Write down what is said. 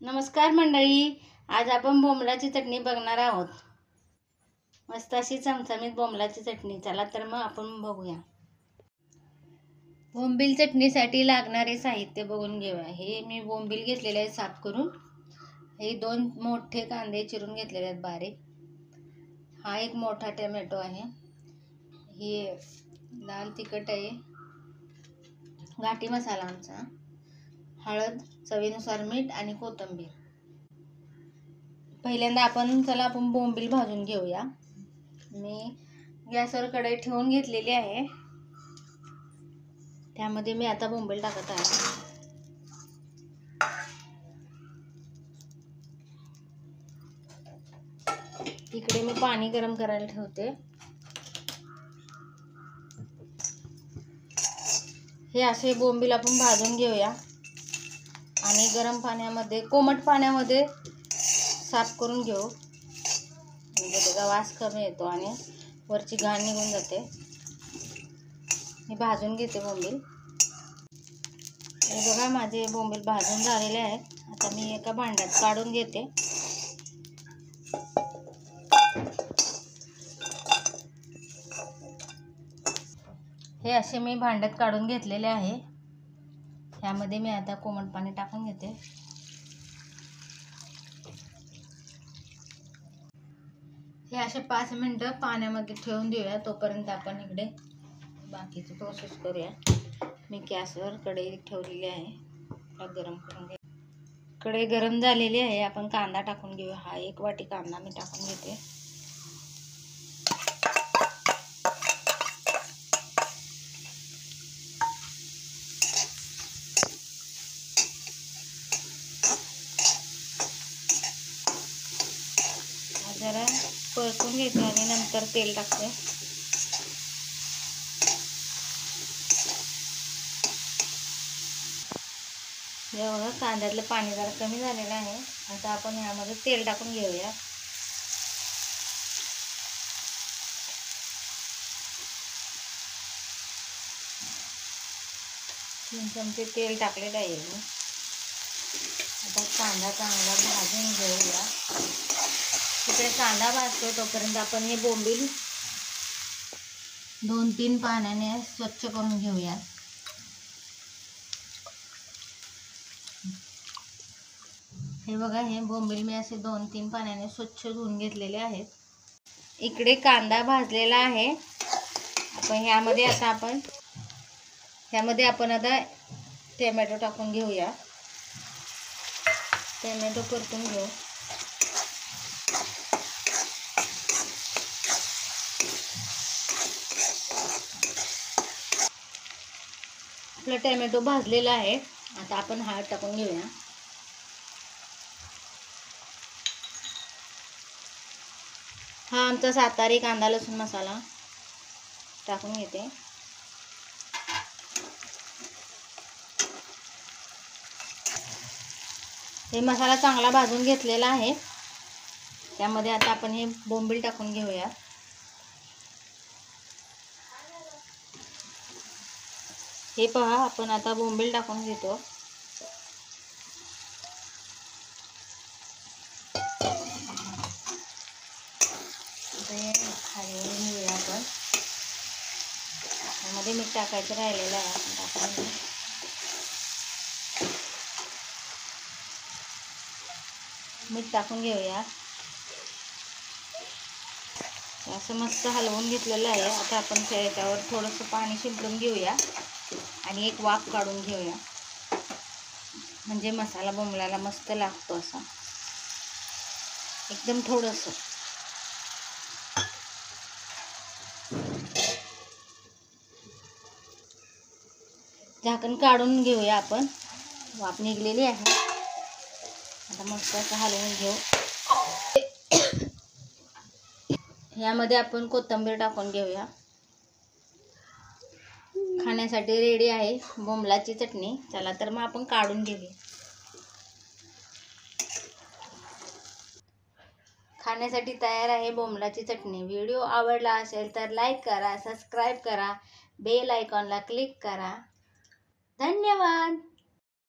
नमस्कार मंडळी, आज आपण बोंबलाची चटणी बघणार आहोत। मस्त अशी चमचमीत बोंबलाची चटणी। चला तर मग आपण बघूया। बोंबील चटणीसाठी लागणारे साहित्य बघून घेऊया। हे मी बोंबील घेतलेले आहे साफ करून। हे 2 मोठे कांदे चिरून घेतलेले आहेत बारीक। हा एक मोठा टोमॅटो आहे। हे लाल तिखट आहे, घाटी मसाला आमचा, हळद, चवीनुसार मीठ आणि कोथिंबीर। पहिल्यांदा आपण बोंबील भाजून घेऊया। मी गॅसवर कढई ठेवून घेतलेली आहे। त्यामध्ये मी आता बोंबील टाकत आहे। इकडे मी पाणी गरम करायला ठेवते। हे असे बोंबील आपण भाजून घेऊया आणि गरम पाण्यामध्ये, कोमट पाण्यामध्ये साफ करून घेऊ, म्हणजे त्याचा वास कमी येतो आणि वरची घाण निघून जाते। मी भाजून घेते बोंबील। हे बघा, माझे बोंबील भाजून झालेले आहेत। आता मी एका भांड्यात काढून घेते। हे असे मी भांड्यात काढून घेतलेले आहे। त्यामध्ये मी आता कोमट पाणी टाकून घेते। हे असे 5 मिनिटं पाण्यामध्ये ठेवून देऊया। तोपर्यंत आपण इकडे बाकीची प्रोसेस करूया। मी गॅसवर कढई ठेवलेली आहे, गरम करून घे। कढई गरम झालेली आहे। आपण कांदा टाकून घेऊया। हा 1 वाटी कांदा मी टाकून घेते। जरा परतून घेते आणि नंतर तेल टाकते। जेव्हा कांद्यातलं पाणी जरा कमी झालेलं आहे, आता आपण यामध्ये तेल टाकून घेऊया। 3 चमचे तेल टाकलेलं आहे मी। आता कांदा चांगला भाजून घेऊया। इकडे कांदा भाजतो तोपर्यंत आपण हे बोंबील 2-3 पाण्याने स्वच्छ करून घेऊया। हे बघा, हे बोंबील मी असे 2-3 पाण्याने स्वच्छ धुवून घेतलेले आहेत। इकडे कांदा भाजलेला आहे। ह्यामध्ये आता टोमॅटो टाकून घेऊया। टोमॅटो परतून घेऊ। आपला टोमॅटो भाजलेला आहे। आता आपण हळद टाकून घेऊया। हा आमचा सातारी कांदा लसूण मसाला टाकून घेते। हे मसाला चांगला भाजून घेतलेला आहे। त्यामध्ये आता आपण हे बोंबील टाकून घेऊया। हे पहा, आपण आता बोंबील टाकून घेतो। हलवून घेऊया आपण। त्यामध्ये मीठ टाकायचं राहिलेलं आहे, आपण टाकून घेऊ। मीठ टाकून घेऊया। असं मस्त हलवून घेतलेलं आहे। आता आपण त्याच्यावर थोडंसं पाणी शिंपडून घेऊया आणि एक वाफ काढून घेऊया, म्हणजे मसाला बोंबलाला मस्त लागतो असा। एकदम थोडंसं झाकण काढून घेऊया आपण। वाफ निघलेली आहे। आता मस्त असं हलवून घेऊ। यामध्ये आपण कोथिंबीर टाकून घेऊया। खाण्यासाठी रेडी आहे बोंबलाची चटणी। चला तर मग आपण काढून घेऊया। खाण्यासाठी तयार आहे बोंबलाची चटणी। व्हिडिओ आवडला असेल तर लाईक करा, सबस्क्राईब करा, बेल आयकॉनला क्लिक करा। धन्यवाद।